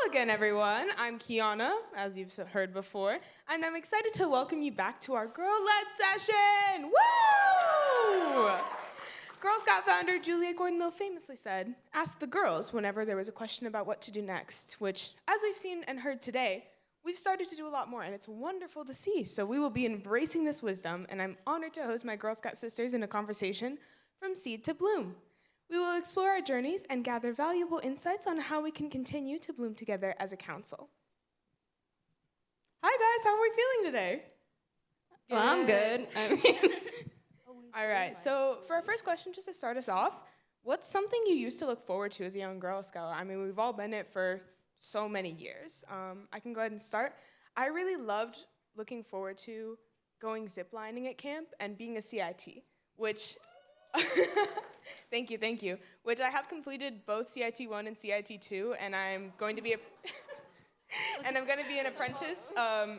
again, everyone. I'm Kiana, as you've heard before, and I'm excited to welcome you back to our Girl-Led session. Woo! Girl Scout founder Julia Gordon-Low famously said, "Ask the girls" whenever there was a question about what to do next, which, as we've seen and heard today, we've started to do a lot more, and it's wonderful to see. So we will be embracing this wisdom, and I'm honored to host my Girl Scout sisters in a conversation from seed to bloom. We will explore our journeys and gather valuable insights on how we can continue to bloom together as a council. Hi guys, how are we feeling today? Well, I'm good. All right, so for our first question, just to start us off, what's something you used to look forward to as a young Girl Scout? I mean, we've all been it for so many years. I can go ahead and start. I really loved looking forward to going ziplining at camp and being a CIT, which thank you. Which I have completed both CIT 1 and CIT 2, and I'm going to be an apprentice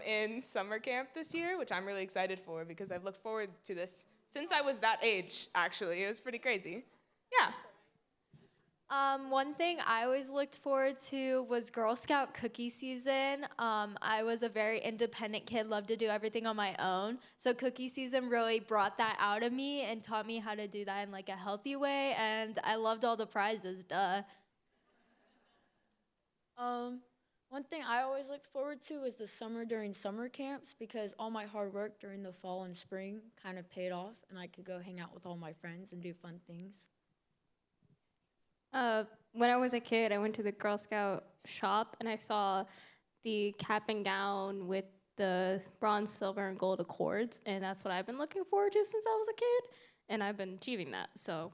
in summer camp this year, which I'm really excited for because I've looked forward to this since I was that age, actually. It was pretty crazy. Yeah. One thing I always looked forward to was Girl Scout cookie season. I was a very independent kid, loved to do everything on my own. So cookie season really brought that out of me and taught me how to do that in like a healthy way. And I loved all the prizes, duh. One thing I always looked forward to was the summer during summer camps because all my hard work during the fall and spring kind of paid off and I could go hang out with all my friends and do fun things. When I was a kid, I went to the Girl Scout shop and I saw the cap and gown with the bronze, silver, and gold accords, and that's what I've been looking forward to since I was a kid, and I've been achieving that, so.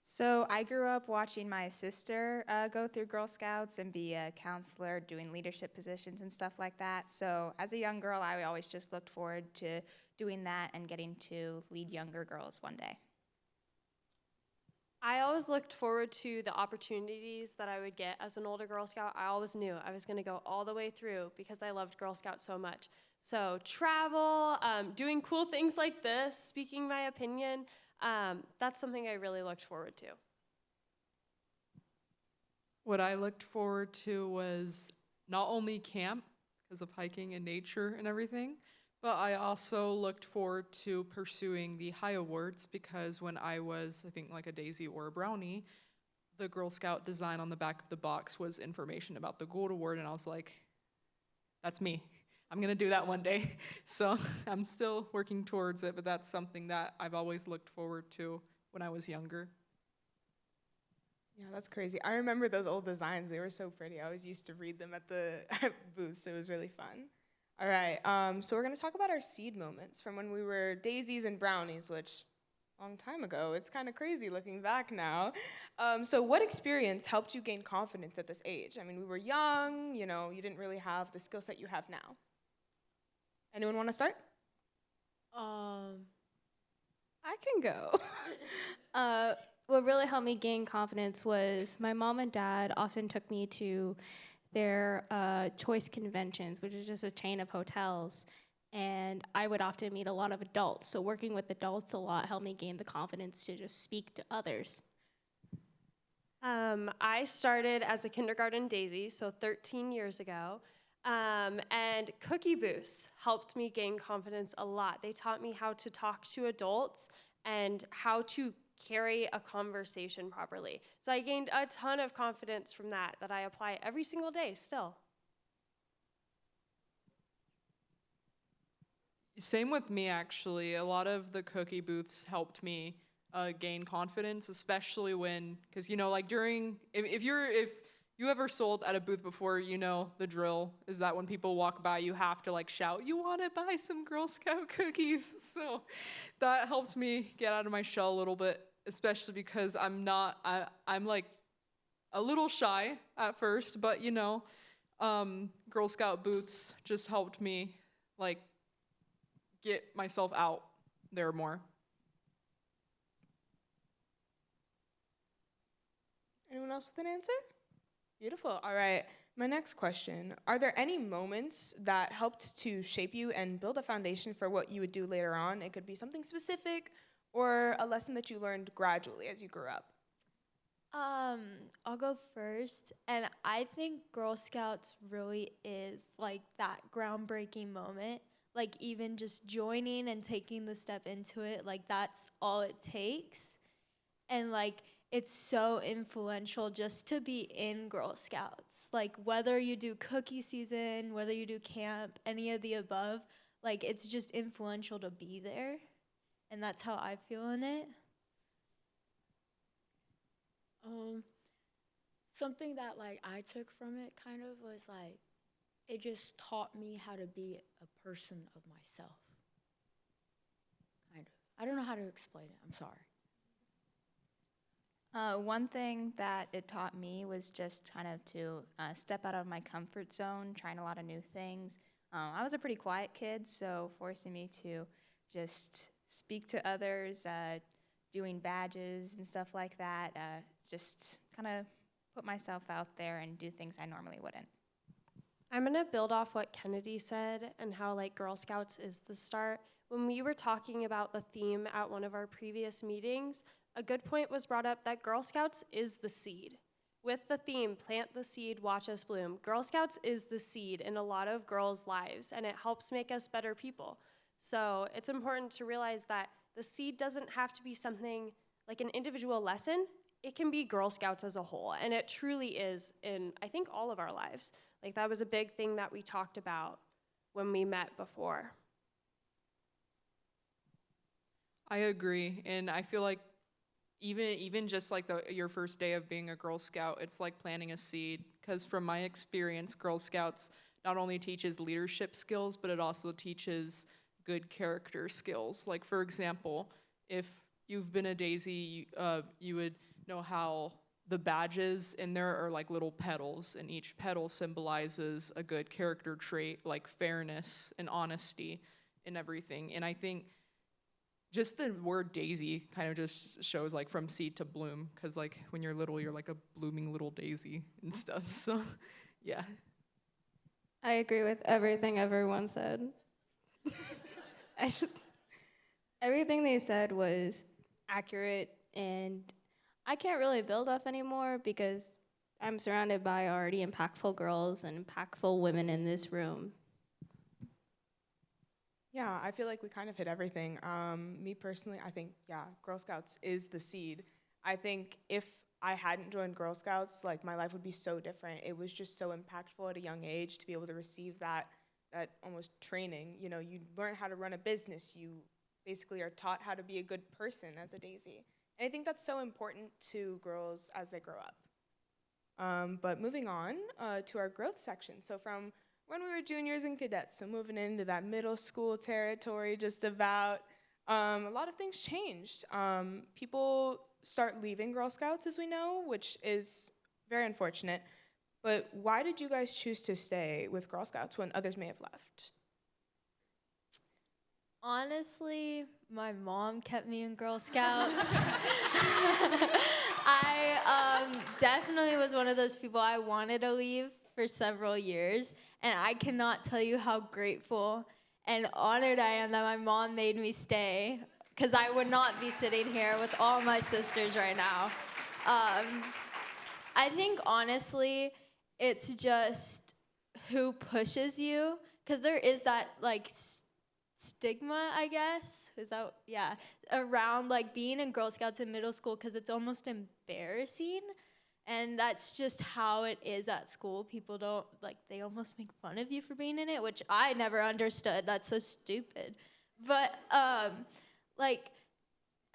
So I grew up watching my sister go through Girl Scouts and be a counselor, doing leadership positions and stuff like that. So as a young girl, I always just looked forward to doing that and getting to lead younger girls one day. I always looked forward to the opportunities that I would get as an older Girl Scout. I always knew I was going to go all the way through because I loved Girl Scouts so much. So travel, doing cool things like this, speaking my opinion, that's something I really looked forward to. What I looked forward to was not only camp because of hiking and nature and everything, but I also looked forward to pursuing the high awards because when I was, I think, like a daisy or a brownie, the Girl Scout design on the back of the box was information about the gold award, and I was like, that's me. I'm gonna do that one day. So I'm still working towards it, but that's something that I've always looked forward to when I was younger. Yeah, that's crazy. I remember those old designs. They were so pretty. I always used to read them at the booths. It was really fun. All right, so we're going to talk about our seed moments from when we were daisies and brownies, which a long time ago. It's kind of crazy looking back now. So what experience helped you gain confidence at this age? I mean, we were young, you didn't really have the skill set you have now. Anyone want to start? I can go. What really helped me gain confidence was my mom and dad often took me to their choice conventions, which is just a chain of hotels, and I would often meet a lot of adults. So working with adults a lot helped me gain the confidence to just speak to others. I started as a kindergarten daisy, so 13 years ago, and cookie booths helped me gain confidence a lot. They taught me how to talk to adults and how to carry a conversation properly. So I gained a ton of confidence from that I apply every single day still. Same with me, actually. A lot of the cookie booths helped me gain confidence, especially when, because like during, if you ever sold at a booth before, the drill is that when people walk by, you have to like shout, "You want to buy some Girl Scout cookies?" So that helped me get out of my shell a little bit, especially because I'm like a little shy at first, but Girl Scout booths just helped me like get myself out there more. Anyone else with an answer? Beautiful. All right. My next question. Are there any moments that helped to shape you and build a foundation for what you would do later on? It could be something specific or a lesson that you learned gradually as you grew up. I'll go first. And I think Girl Scouts really is like that groundbreaking moment. Like even just joining and taking the step into it, like that's all it takes. And like it's so influential just to be in Girl Scouts. Like whether you do cookie season, whether you do camp, any of the above, like it's just influential to be there. And that's how I feel in it. Something that like I took from it kind of was like it just taught me how to be a person of myself. Kind of. I don't know how to explain it. I'm sorry. One thing that it taught me was just kind of to step out of my comfort zone, trying a lot of new things. I was a pretty quiet kid, so forcing me to just speak to others, doing badges and stuff like that, just kind of put myself out there and do things I normally wouldn't. I'm gonna build off what Kennedy said and how like Girl Scouts is the start. When we were talking about the theme at one of our previous meetings, a good point was brought up that Girl Scouts is the seed. With the theme, plant the seed, watch us bloom, Girl Scouts is the seed in a lot of girls' lives, and it helps make us better people. So it's important to realize that the seed doesn't have to be something like an individual lesson. It can be Girl Scouts as a whole, and it truly is in, I think, all of our lives. Like that was a big thing that we talked about when we met before. I agree, and I feel like even just like your first day of being a Girl Scout, it's like planting a seed. Because from my experience, Girl Scouts not only teaches leadership skills, but it also teaches good character skills. Like for example, if you've been a Daisy, you would know how the badges in there are like little petals, and each petal symbolizes a good character trait, like fairness and honesty and everything. And I think just the word daisy kind of just shows like from seed to bloom, because like when you're little, you're like a blooming little daisy and stuff. So yeah. I agree with everything everyone said. Everything they said was accurate, and I can't really build off anymore because I'm surrounded by already impactful girls and impactful women in this room. Yeah, I feel like we kind of hit everything. Me personally, I think, yeah, Girl Scouts is the seed. I think if I hadn't joined Girl Scouts, like my life would be so different. It was just so impactful at a young age to be able to receive that almost training. You know, you learn how to run a business. You basically are taught how to be a good person as a Daisy. And I think that's so important to girls as they grow up. But moving on to our growth section. So from when we were juniors and cadets, so moving into that middle school territory, just about, a lot of things changed. People start leaving Girl Scouts, as we know, which is very unfortunate. But why did you guys choose to stay with Girl Scouts when others may have left? Honestly, my mom kept me in Girl Scouts. I definitely was one of those people I wanted to leave for several years, and I cannot tell you how grateful and honored I am that my mom made me stay, because I would not be sitting here with all my sisters right now. I think, honestly, it's just who pushes you, because there is that, like, stigma, I guess, around like being in Girl Scouts in middle school, because it's almost embarrassing, and that's just how it is at school. People don't, like, they almost make fun of you for being in it, which I never understood. That's so stupid. But like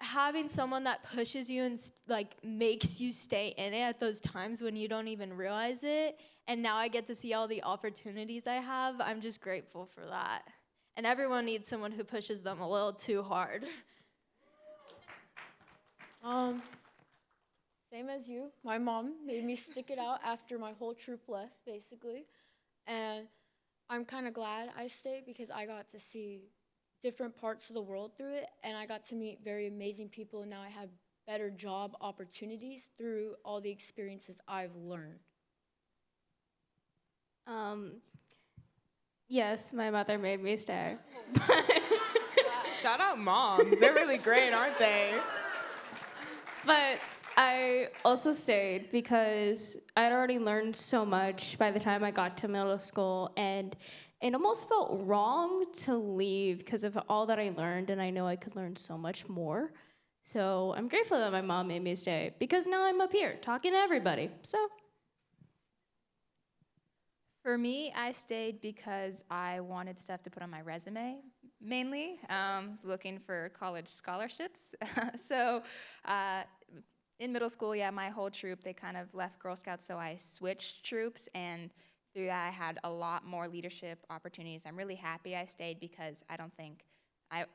having someone that pushes you and like makes you stay in it at those times when you don't even realize it, and now I get to see all the opportunities I have, I'm just grateful for that. And everyone needs someone who pushes them a little too hard. Same as you. My mom made me stick it out after my whole troop left, basically. And I'm kind of glad I stayed because I got to see different parts of the world through it, and I got to meet very amazing people, and now I have better job opportunities through all the experiences I've learned. Yes, my mother made me stay. Shout out moms. They're really great, aren't they? But I also stayed because I'd already learned so much by the time I got to middle school, and it almost felt wrong to leave because of all that I learned, and I know I could learn so much more. So I'm grateful that my mom made me stay because now I'm up here talking to everybody. So For me, I stayed because I wanted stuff to put on my resume, mainly. Was looking for college scholarships. so uh, in middle school, yeah, my whole troop, they kind of left Girl Scouts, so I switched troops, and through that, I had a lot more leadership opportunities. I'm really happy I stayed because I don't think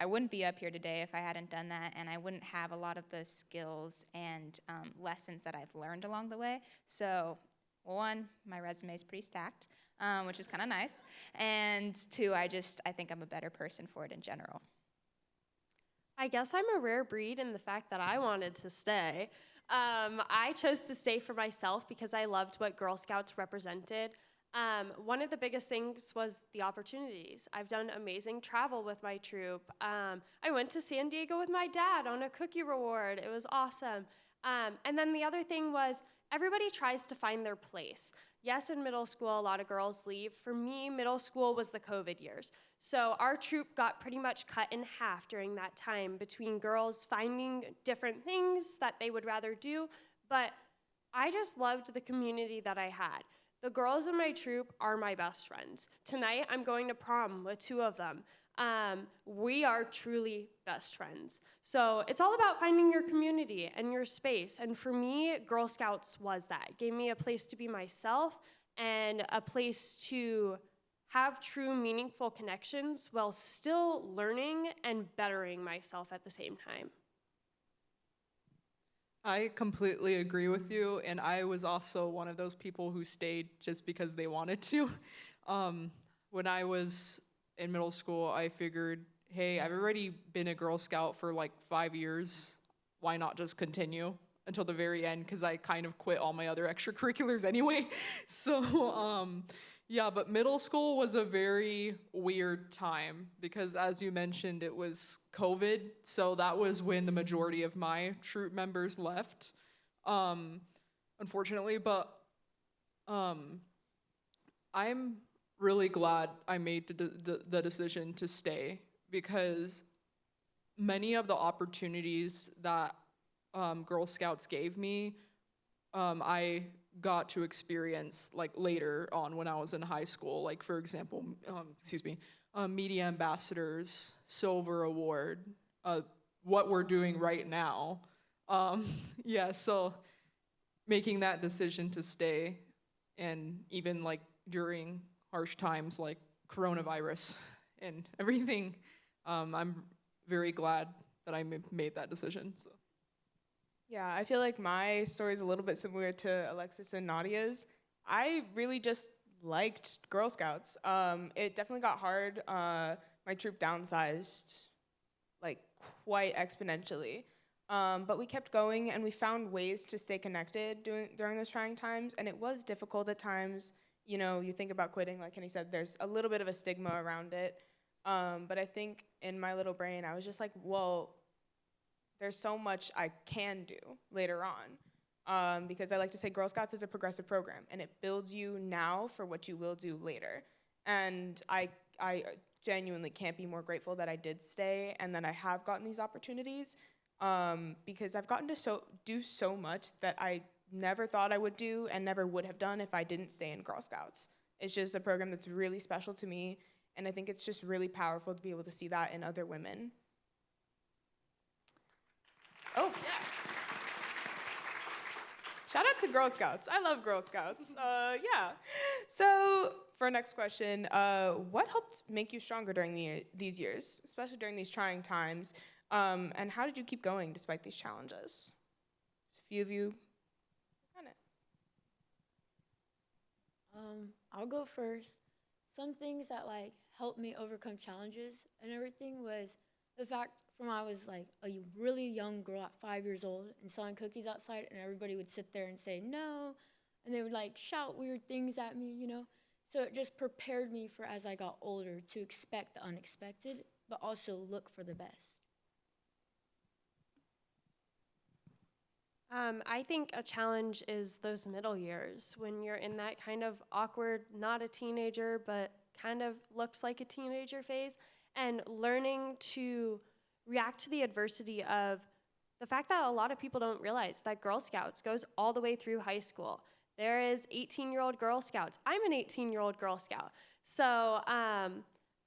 I wouldn't be up here today if I hadn't done that, and I wouldn't have a lot of the skills and lessons that I've learned along the way. So, one, my resume is pretty stacked, which is kind of nice, and two, I think I'm a better person for it in general. I guess I'm a rare breed in the fact that I wanted to stay. I chose to stay for myself because I loved what Girl Scouts represented. One of the biggest things was the opportunities. I've done amazing travel with my troop. I went to San Diego with my dad on a cookie reward. It was awesome. And then the other thing was everybody tries to find their place. Yes, in middle school, a lot of girls leave. For me, middle school was the COVID years. So our troop got pretty much cut in half during that time between girls finding different things that they would rather do. But I just loved the community that I had. The girls in my troop are my best friends. Tonight, I'm going to prom with two of them. We are truly best friends. So it's all about finding your community and your space. And for me, Girl Scouts was that. It gave me a place to be myself and a place to have true, meaningful connections while still learning and bettering myself at the same time. I completely agree with you, and I was also one of those people who stayed just because they wanted to. When I was in middle school, I figured, hey, I've already been a Girl Scout for like 5 years. Why not just continue until the very end? Because I kind of quit all my other extracurriculars anyway. So, yeah, but middle school was a very weird time because, as you mentioned, it was COVID. So that was when the majority of my troop members left, unfortunately. But I'm really glad I made the decision to stay because many of the opportunities that Girl Scouts gave me, I got to experience like later on when I was in high school. Like for example, media ambassadors, silver award, what we're doing right now. Yeah, so making that decision to stay, and even like during harsh times like coronavirus and everything, I'm very glad that I made that decision. So. Yeah, I feel like my story is a little bit similar to Alexis and Nadia's. I really just liked Girl Scouts. It definitely got hard. My troop downsized like quite exponentially. But we kept going and we found ways to stay connected during those trying times. And it was difficult at times. You know, you think about quitting, like Kenny said, there's a little bit of a stigma around it. But I think in my little brain, I was just like, well, there's so much I can do later on. Because I like to say Girl Scouts is a progressive program, and it builds you now for what you will do later. And I genuinely can't be more grateful that I did stay and that I have gotten these opportunities, because I've gotten to do so much that I never thought I would do and never would have done if I didn't stay in Girl Scouts. It's just a program that's really special to me, and I think it's just really powerful to be able to see that in other women. Oh, yeah. Shout out to Girl Scouts. I love Girl Scouts. Yeah. So for our next question, what helped make you stronger during these years, especially during these trying times? And how did you keep going despite these challenges? Just a few of you. I'll go first. Some things that like helped me overcome challenges and everything was the fact from I was like a really young girl at 5 years old and selling cookies outside, and everybody would sit there and say no, and they would like shout weird things at me, you know. So it just prepared me for as I got older to expect the unexpected, but also look for the best. I think a challenge is those middle years when you're in that kind of awkward, not a teenager, but kind of looks like a teenager phase, and learning to react to the adversity of the fact that a lot of people don't realize that Girl Scouts goes all the way through high school. There is 18-year-old Girl Scouts. I'm an 18-year-old Girl Scout. So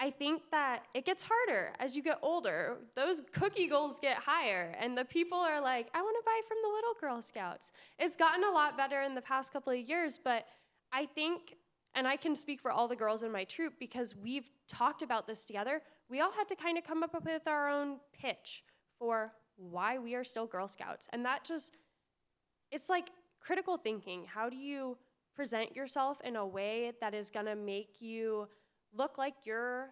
I think that it gets harder as you get older. Those cookie goals get higher, and the people are like, I want to buy from the little Girl Scouts. It's gotten a lot better in the past couple of years, but I think, and I can speak for all the girls in my troop because we've talked about this together, we all had to kind of come up with our own pitch for why we are still Girl Scouts. And that just, it's like critical thinking. How do you present yourself in a way that is gonna make you look like you're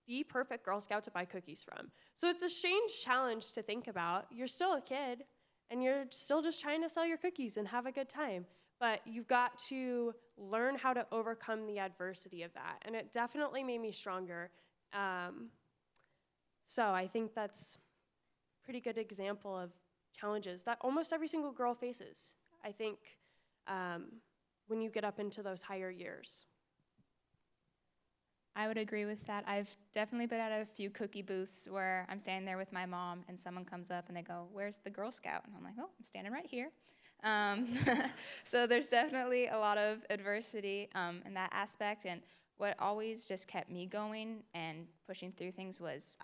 the perfect Girl Scout to buy cookies from? So it's a strange challenge to think about. You're still a kid, and you're still just trying to sell your cookies and have a good time. But you've got to learn how to overcome the adversity of that. And it definitely made me stronger. So I think that's a pretty good example of challenges that almost every single girl faces, I think, when you get up into those higher years. I would agree with that. I've definitely been at a few cookie booths where I'm standing there with my mom and someone comes up and they go, "Where's the Girl Scout?" And I'm like, "Oh, I'm standing right here." So there's definitely a lot of adversity in that aspect. And what always just kept me going and pushing through things was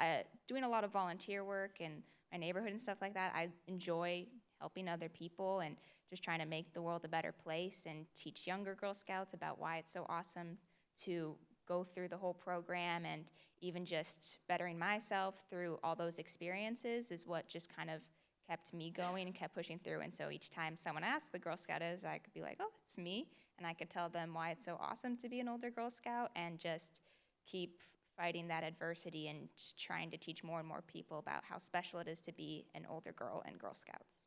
doing a lot of volunteer work in my neighborhood and stuff like that. I enjoy helping other people and just trying to make the world a better place and teach younger Girl Scouts about why it's so awesome to go through the whole program, and even just bettering myself through all those experiences is what just kind of kept me going and kept pushing through. And so each time someone asked the Girl Scout is, I could be like, "Oh, it's me," and I could tell them why it's so awesome to be an older Girl Scout and just keep fighting that adversity and trying to teach more and more people about how special it is to be an older girl in Girl Scouts.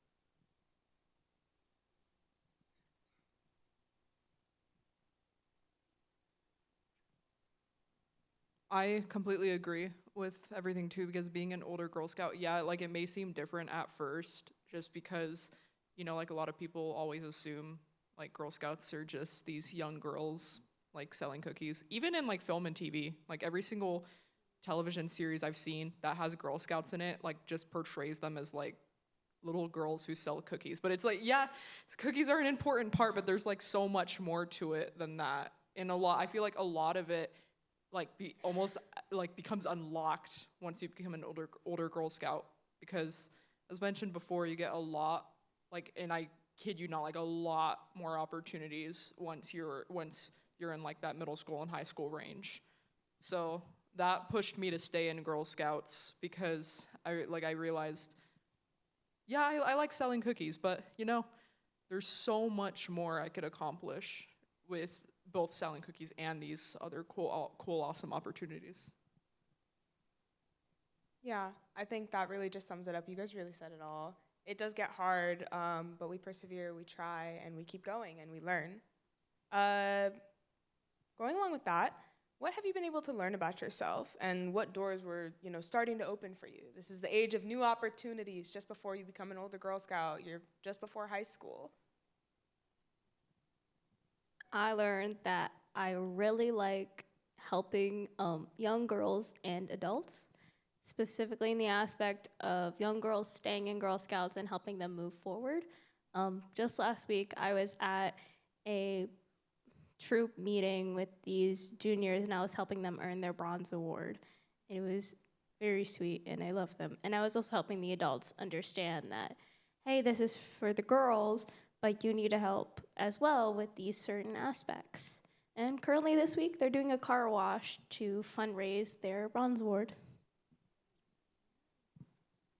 I completely agree with everything too, because being an older Girl Scout, yeah, like it may seem different at first just because, like a lot of people always assume like Girl Scouts are just these young girls like selling cookies. Even in like film and TV, like every single television series I've seen that has Girl Scouts in it, like just portrays them as like little girls who sell cookies. But it's like, yeah, cookies are an important part, but there's like so much more to it than that. And I feel like a lot of it like almost like becomes unlocked once you become an older Girl Scout, because as mentioned before, you get a lot, like, and I kid you not, like a lot more opportunities once you're in like that middle school and high school range. So that pushed me to stay in Girl Scouts, because I realized, yeah, I like selling cookies, but there's so much more I could accomplish with both selling cookies and these other cool, awesome opportunities. Yeah, I think that really just sums it up. You guys really said it all. It does get hard, but we persevere, we try, and we keep going, and we learn. Going along with that, what have you been able to learn about yourself, and what doors were, starting to open for you? This is the age of new opportunities. Just before you become an older Girl Scout, you're just before high school. I learned that I really like helping young girls and adults, specifically in the aspect of young girls staying in Girl Scouts and helping them move forward. Just last week, I was at a troop meeting with these juniors, and I was helping them earn their bronze award. It was very sweet, and I loved them. And I was also helping the adults understand that, hey, this is for the girls, but you need to help as well with these certain aspects. And currently this week, they're doing a car wash to fundraise their bronze award.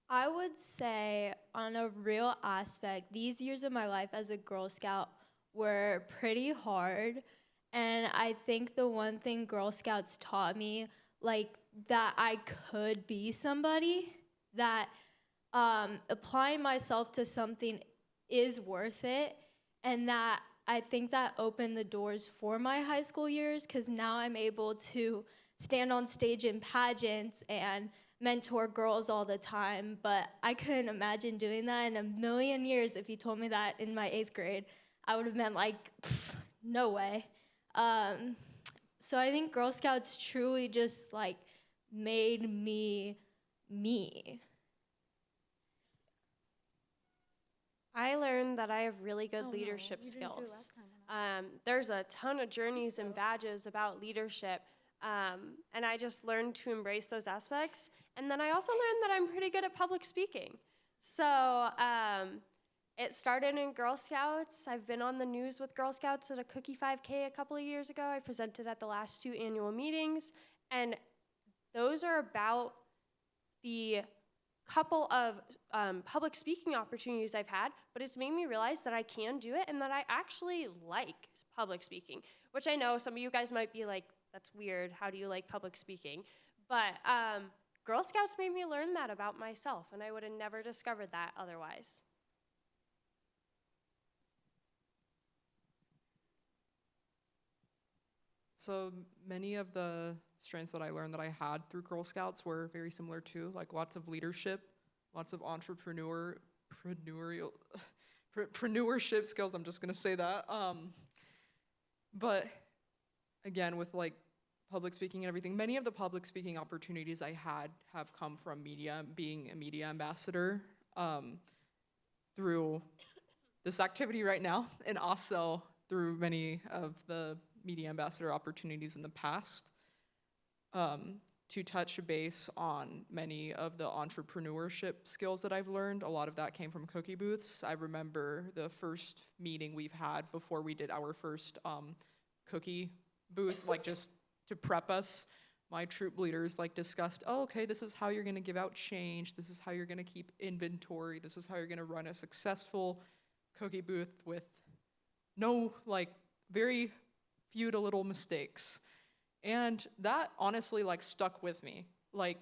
I would say, on a real aspect, these years of my life as a Girl Scout were pretty hard. And I think the one thing Girl Scouts taught me, like, that I could be somebody, that applying myself to something is worth it, and that I think that opened the doors for my high school years, because now I'm able to stand on stage in pageants and mentor girls all the time, but I couldn't imagine doing that in a million years. If you told me that in my 8th grade, I would have been like, no way. So I think Girl Scouts truly just like made me me. I learned that I have really good leadership skills. There's a ton of journeys and badges about leadership, and I just learned to embrace those aspects. And then I also learned that I'm pretty good at public speaking. So it started in Girl Scouts. I've been on the news with Girl Scouts at a Cookie 5K a couple of years ago. I presented at the last 2 annual meetings, and those are about the couple of public speaking opportunities I've had, but it's made me realize that I can do it and that I actually like public speaking, which I know some of you guys might be like, that's weird, how do you like public speaking? But Girl Scouts made me learn that about myself, and I would have never discovered that otherwise. So many of the strengths that I learned that I had through Girl Scouts were very similar too, like lots of leadership, lots of entrepreneurship skills. I'm just gonna say that. But again, with like public speaking and everything, many of the public speaking opportunities I had have come from media, being a media ambassador through this activity right now, and also through many of the media ambassador opportunities in the past. To touch base on many of the entrepreneurship skills that I've learned, a lot of that came from cookie booths. I remember the first meeting we've had before we did our first cookie booth, like just to prep us, my troop leaders like discussed, oh, okay, this is how you're gonna give out change, this is how you're gonna keep inventory, this is how you're gonna run a successful cookie booth with no, like, very few to little mistakes. And that honestly like stuck with me. Like,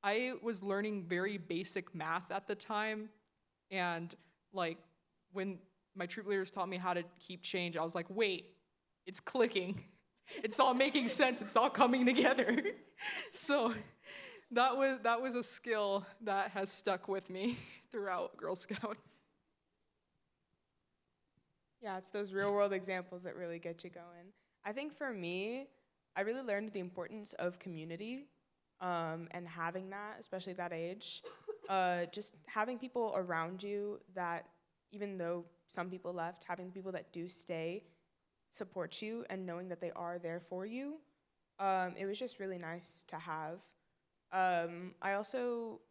I was learning very basic math at the time, and like when my troop leaders taught me how to keep change, I was like, wait, it's clicking. It's all making sense, it's all coming together. So that was a skill that has stuck with me throughout Girl Scouts. Yeah, it's those real world examples that really get you going. I think for me, I really learned the importance of community and having that, especially at that age. Just having people around you that, even though some people left, having the people that do stay support you and knowing that they are there for you. It was just really nice to have. I also,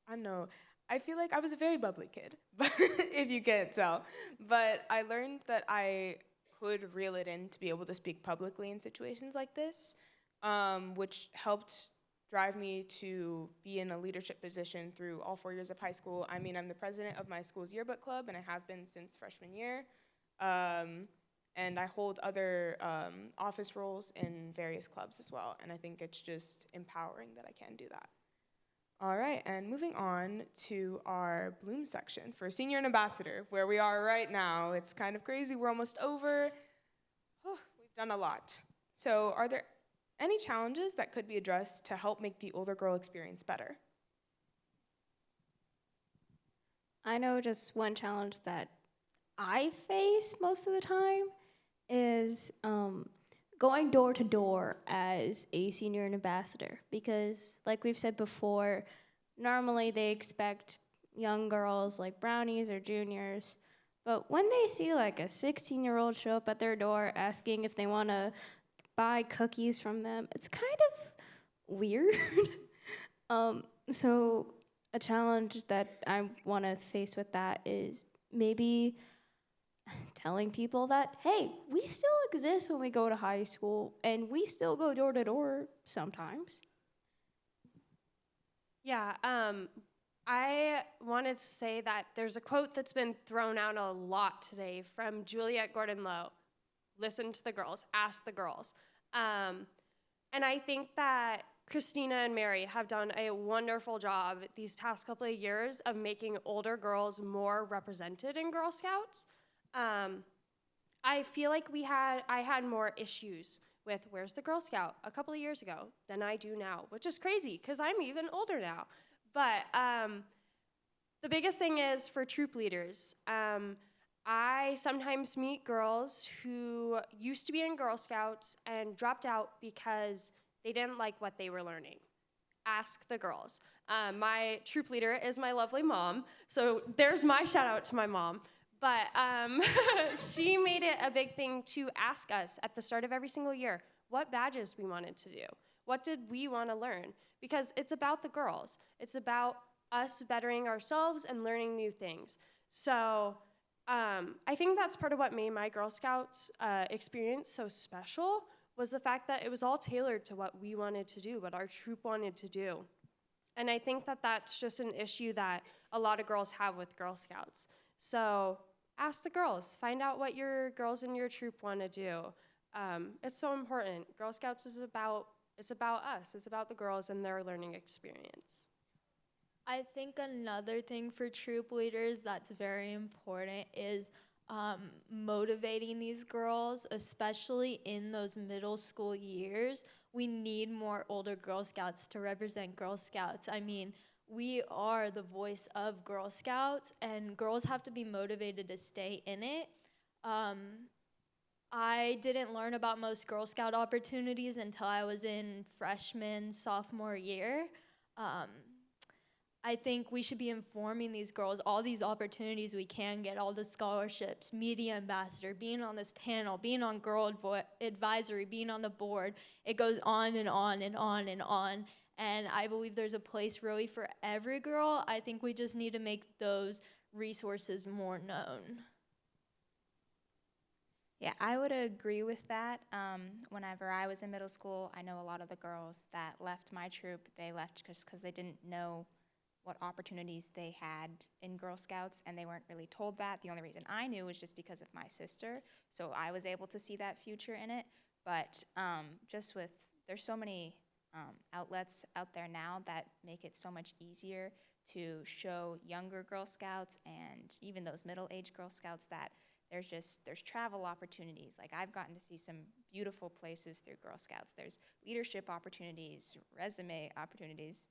I don't know, I feel like I was a very bubbly kid, if you can't tell. But I learned that I could reel it in to be able to speak publicly in situations like this, which helped drive me to be in a leadership position through all 4 years of high school. I mean, I'm the president of my school's yearbook club, and I have been since freshman year. And I hold other office roles in various clubs as well, and I think it's just empowering that I can do that. All right, and moving on to our Bloom section for Senior and Ambassador, where we are right now. It's kind of crazy, we're almost over. We've done a lot. So are there any challenges that could be addressed to help make the older girl experience better? I know just one challenge that I face most of the time is going door to door as a senior and ambassador, because like we've said before, normally they expect young girls like brownies or juniors, but when they see like a 16-year-old show up at their door asking if they want to buy cookies from them, it's kind of weird. So a challenge that I want to face with that is maybe telling people that, hey, we still exist when we go to high school, and we still go door to door sometimes. Yeah, I wanted to say that there's a quote that's been thrown out a lot today from Juliet Gordon-Lowe. Listen to the girls, ask the girls. And I think that Christina and Mary have done a wonderful job these past couple of years of making older girls more represented in Girl Scouts. I feel like I had more issues with Where's the Girl Scout a couple of years ago than I do now, which is crazy because I'm even older now. But the biggest thing is for troop leaders. I sometimes meet girls who used to be in Girl Scouts and dropped out because they didn't like what they were learning. Ask the girls. My troop leader is my lovely mom, so there's my shout out to my mom. But she made it a big thing to ask us at the start of every single year what badges we wanted to do. What did we want to learn? Because it's about the girls. It's about us bettering ourselves and learning new things. So I think that's part of what made my Girl Scouts experience so special was the fact that it was all tailored to what we wanted to do, what our troop wanted to do. And I think that that's just an issue that a lot of girls have with Girl Scouts. So ask the girls, find out what your girls in your troop want to do. It's so important. Girl Scouts is about us. It's about the girls and their learning experience. I think another thing for troop leaders that's very important is motivating these girls, especially in those middle school years. We need more older Girl Scouts to represent Girl Scouts. I mean, we are the voice of Girl Scouts, and girls have to be motivated to stay in it. I didn't learn about most Girl Scout opportunities until I was in freshman, sophomore year. I think we should be informing these girls all these opportunities we can get, all the scholarships, media ambassador, being on this panel, being on girl advisory, being on the board. It goes on and on and on and on. And I believe there's a place really for every girl. I think we just need to make those resources more known. Yeah, I would agree with that. Whenever I was in middle school, I know a lot of the girls that left my troop, they left just because they didn't know what opportunities they had in Girl Scouts, and they weren't really told that. The only reason I knew was just because of my sister, so I was able to see that future in it. But there's so many outlets out there now that make it so much easier to show younger Girl Scouts and even those middle-aged Girl Scouts that there's travel opportunities. Like, I've gotten to see some beautiful places through Girl Scouts. There's leadership opportunities, resume opportunities.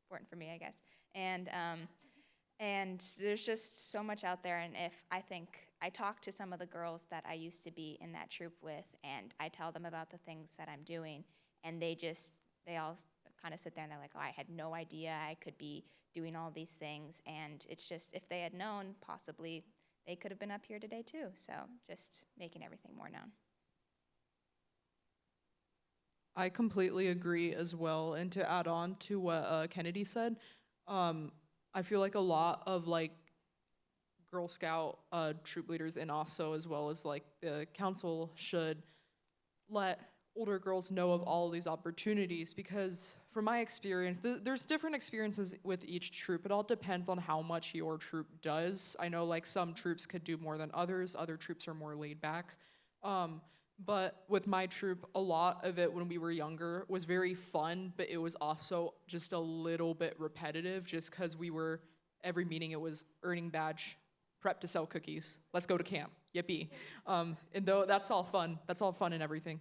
Important for me, I guess. And there's just so much out there. And I talk to some of the girls that I used to be in that troop with, and I tell them about the things that I'm doing, and they all kind of sit there and they're like, oh, I had no idea I could be doing all these things. And it's just, if they had known, possibly they could have been up here today too. So just making everything more known. I completely agree as well. And to add on to what Kennedy said, I feel like a lot of like Girl Scout troop leaders and also as well as like the council should let older girls know of all of these opportunities, because from my experience, there's different experiences with each troop. It all depends on how much your troop does. I know like some troops could do more than others. Other troops are more laid back. But with my troop, a lot of it when we were younger was very fun, but it was also just a little bit repetitive just because every meeting it was earning badge, prep to sell cookies, let's go to camp, yippee. And though that's all fun and everything,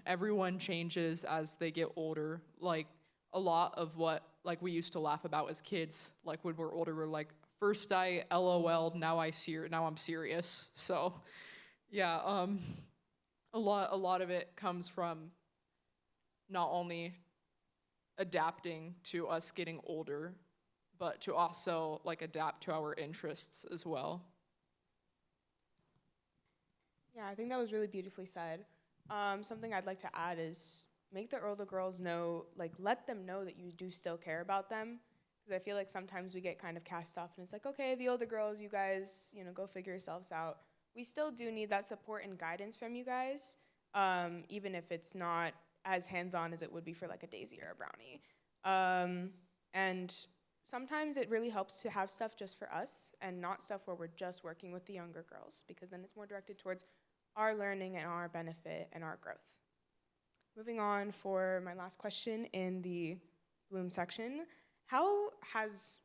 everyone changes as they get older. Like a lot of what like we used to laugh about as kids, like when we're older, we're like, first I LOL'd, now I'm serious. So yeah, a lot of it comes from not only adapting to us getting older, but to also like adapt to our interests as well. Yeah, I think that was really beautifully said. Something I'd like to add is make the older girls know, like let them know that you do still care about them. Because I feel like sometimes we get kind of cast off and it's like, okay, the older girls, you guys, go figure yourselves out. We still do need that support and guidance from you guys, even if it's not as hands-on as it would be for like a Daisy or a Brownie. And sometimes it really helps to have stuff just for us and not stuff where we're just working with the younger girls, because then it's more directed towards our learning and our benefit and our growth. Moving on for my last question in the Bloom section, how has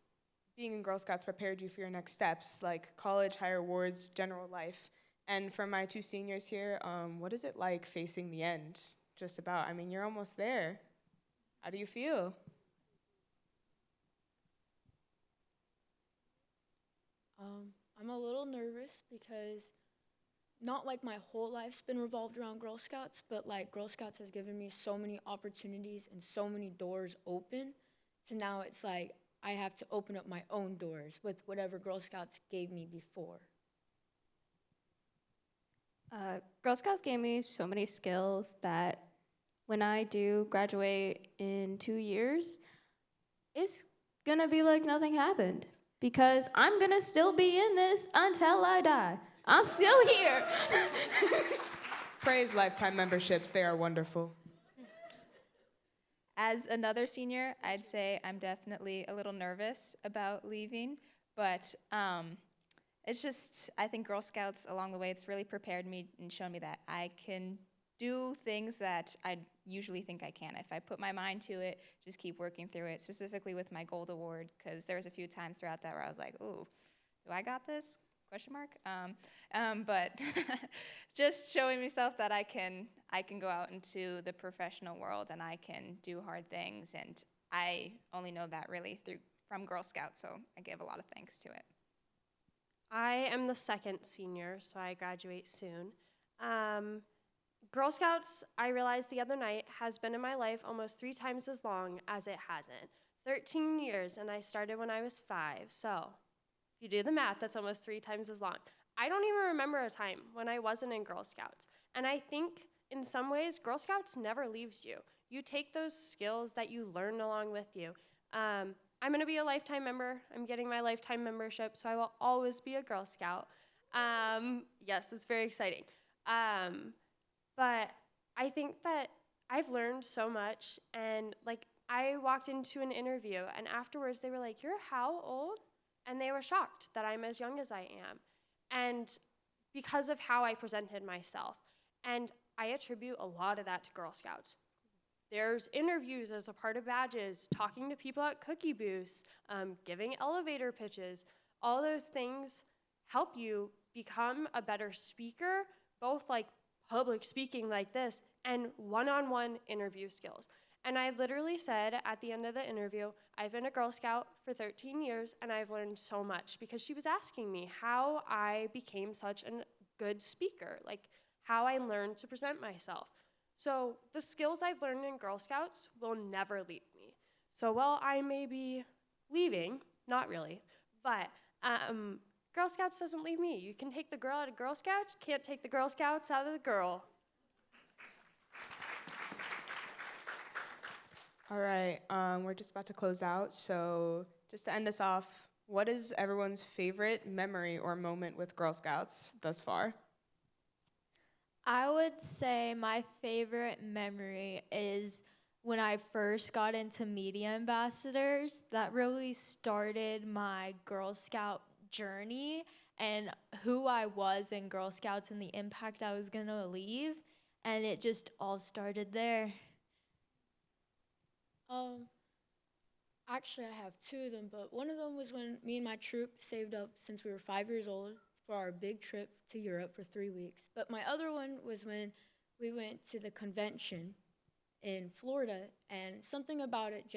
being in Girl Scouts prepared you for your next steps, like college, higher awards, general life? And for my two seniors here, what is it like facing the end? Just about. I mean, you're almost there. How do you feel? I'm a little nervous because not like my whole life's been revolved around Girl Scouts, but like Girl Scouts has given me so many opportunities and so many doors open. So now it's like I have to open up my own doors with whatever Girl Scouts gave me before. Girl Scouts gave me so many skills that when I do graduate in 2 years, it's gonna be like nothing happened because I'm gonna still be in this until I die. I'm still here. Praise lifetime memberships. They are wonderful. As another senior, I'd say I'm definitely a little nervous about leaving, but it's just, I think Girl Scouts along the way, it's really prepared me and shown me that I can do things that I usually think I can. If I put my mind to it, just keep working through it, specifically with my gold award, because there was a few times throughout that where I was like, ooh, do I got this? Question mark. But just showing myself that I can go out into the professional world and I can do hard things, and I only know that really from Girl Scouts, so I give a lot of thanks to it. I am the second senior, so I graduate soon. Girl Scouts, I realized the other night, has been in my life almost 3 times as long as it hasn't. 13 years, and I started when I was 5, so if you do the math, that's almost 3 times as long. I don't even remember a time when I wasn't in Girl Scouts, and I think in some ways, Girl Scouts never leaves you. You take those skills that you learn along with you. I'm going to be a lifetime member. I'm getting my lifetime membership, so I will always be a Girl Scout. Yes, it's very exciting. But I think that I've learned so much, and like I walked into an interview, and afterwards they were like, "You're how old?" And they were shocked that I'm as young as I am, and because of how I presented myself. And I attribute a lot of that to Girl Scouts. There's interviews as a part of badges, talking to people at cookie booths, giving elevator pitches. All those things help you become a better speaker, both like public speaking like this and one-on-one interview skills. And I literally said at the end of the interview, I've been a Girl Scout for 13 years and I've learned so much, because she was asking me how I became such a good speaker, like how I learned to present myself. So the skills I've learned in Girl Scouts will never leave me. So while I may be leaving, not really, but Girl Scouts doesn't leave me. You can take the girl out of Girl Scouts, can't take the Girl Scouts out of the girl. All right, we're just about to close out. So just to end us off, what is everyone's favorite memory or moment with Girl Scouts thus far? I would say my favorite memory is when I first got into media ambassadors. That really started my Girl Scout journey and who I was in Girl Scouts and the impact I was going to leave. And it just all started there. Actually, I have 2 of them, but one of them was when me and my troop saved up since we were 5 years old for our big trip to Europe for 3 weeks. But my other one was when we went to the convention in Florida, and something about it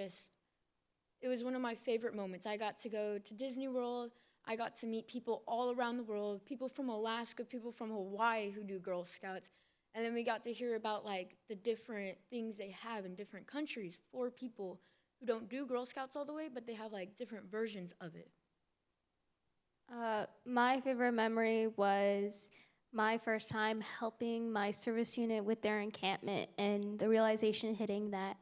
it was one of my favorite moments. I got to go to Disney World. I got to meet people all around the world, people from Alaska, people from Hawaii who do Girl Scouts. And then we got to hear about like the different things they have in different countries for people who don't do Girl Scouts all the way, but they have like different versions of it. My favorite memory was my first time helping my service unit with their encampment, and the realization hitting that,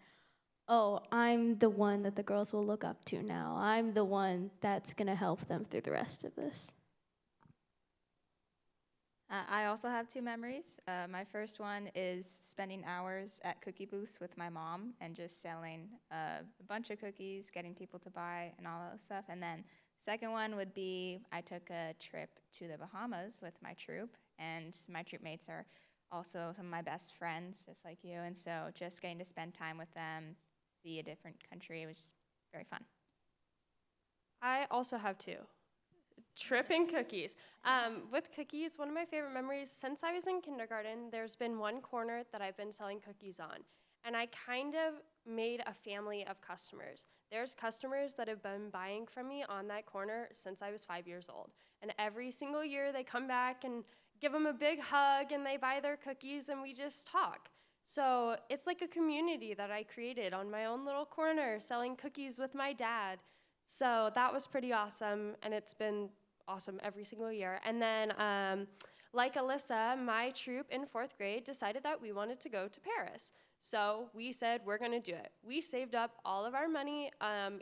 oh, I'm the one that the girls will look up to now. I'm the one that's going to help them through the rest of this. I also have 2 memories. My first one is spending hours at cookie booths with my mom and just selling a bunch of cookies, getting people to buy, and all that stuff. And then second one would be I took a trip to the Bahamas with my troop, and my troop mates are also some of my best friends, just like you. And so just getting to spend time with them, see a different country, it was very fun. I also have 2. Trip and cookies. With cookies, one of my favorite memories, since I was in kindergarten, there's been one corner that I've been selling cookies on. And I kind of made a family of customers. There's customers that have been buying from me on that corner since I was 5 years old. And every single year they come back and give them a big hug and they buy their cookies and we just talk. So it's like a community that I created on my own little corner selling cookies with my dad. So that was pretty awesome, and it's been awesome every single year. And then, like Alyssa, my troop in 4th grade decided that we wanted to go to Paris. So we said, we're gonna do it. We saved up all of our money.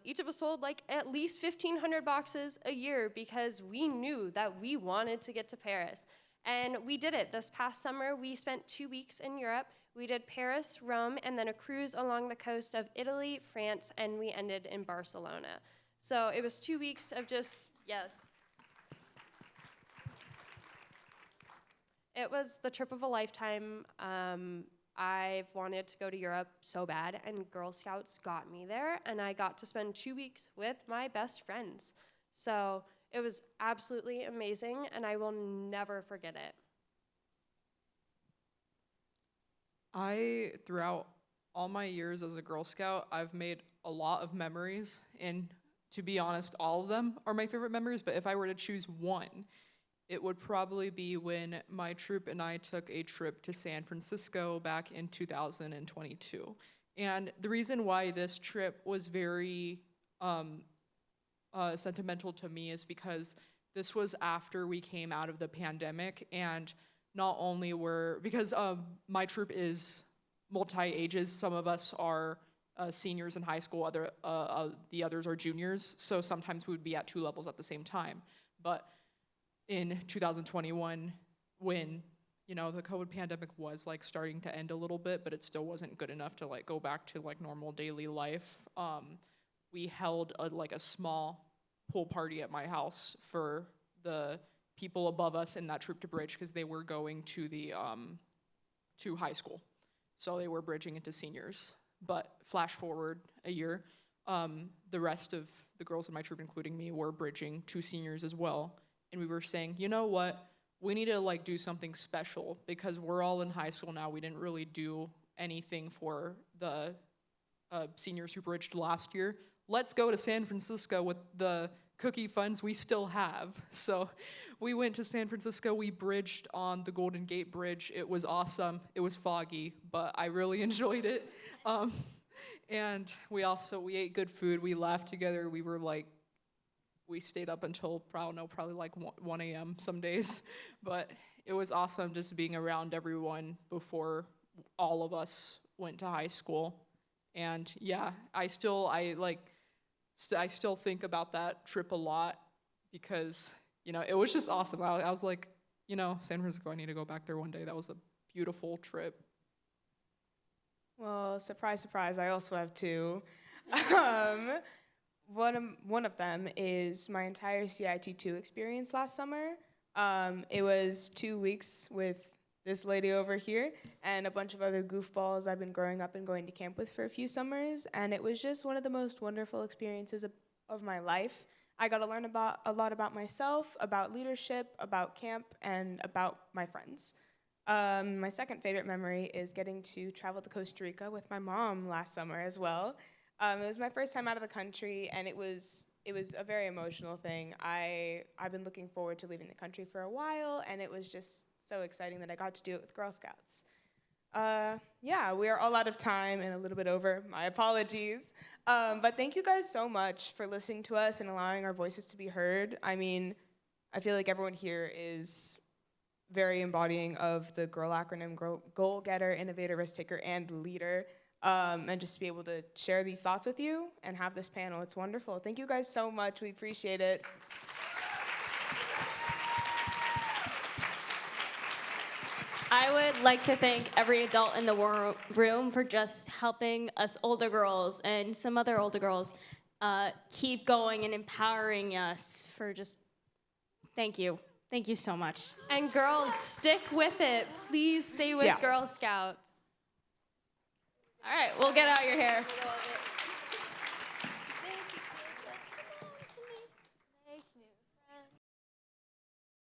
Each of us sold like at least 1,500 boxes a year because we knew that we wanted to get to Paris. And we did it. This past summer, we spent 2 weeks in Europe. We did Paris, Rome, and then a cruise along the coast of Italy, France, and we ended in Barcelona. So it was 2 weeks of just, yes. It was the trip of a lifetime. I've wanted to go to Europe so bad, and Girl Scouts got me there, and I got to spend 2 weeks with my best friends. So it was absolutely amazing, and I will never forget it. Throughout all my years as a Girl Scout, I've made a lot of memories, and to be honest, all of them are my favorite memories, but if I were to choose one, it would probably be when my troop and I took a trip to San Francisco back in 2022. And the reason why this trip was very sentimental to me is because this was after we came out of the pandemic, and not only because my troop is multi-ages, some of us are seniors in high school, the others are juniors, so sometimes we would be at 2 levels at the same time. But in 2021, when the COVID pandemic was like starting to end a little bit, but it still wasn't good enough to like go back to like normal daily life, we held a small pool party at my house for the people above us in that troop to bridge because they were going to the to high school, so they were bridging into seniors. But flash forward a year, the rest of the girls in my troop, including me, were bridging to seniors as well. And we were saying, you know what, we need to like do something special because we're all in high school now. We didn't really do anything for the seniors who bridged last year. Let's go to San Francisco with the cookie funds we still have. So we went to San Francisco. We bridged on the Golden Gate Bridge. It was awesome. It was foggy, but I really enjoyed it. And we ate good food. We laughed together. We stayed up until, probably like 1 a.m. some days. But it was awesome just being around everyone before all of us went to high school. And yeah, I still think about that trip a lot because, it was just awesome. I was like, San Francisco, I need to go back there one day. That was a beautiful trip. Well, surprise, surprise, I also have 2. One of them is my entire CIT2 experience last summer. It was 2 weeks with this lady over here and a bunch of other goofballs I've been growing up and going to camp with for a few summers, and it was just one of the most wonderful experiences of my life. I got to learn a lot about myself, about leadership, about camp, and about my friends. My second favorite memory is getting to travel to Costa Rica with my mom last summer as well. It was my first time out of the country, and it was a very emotional thing. I've been looking forward to leaving the country for a while, and it was just so exciting that I got to do it with Girl Scouts. Yeah, we are all out of time and a little bit over. My apologies. But thank you guys so much for listening to us and allowing our voices to be heard. I mean, I feel like everyone here is very embodying of the GIRL acronym, goal getter, innovator, risk taker, and leader. And just to be able to share these thoughts with you and have this panel, it's wonderful. Thank you guys so much. We appreciate it. I would like to thank every adult in the room for just helping us older girls and some other older girls keep going and empowering us for just, thank you. Thank you so much. And girls, stick with it. Please stay with Girl Scouts. All right, we'll get out your hair.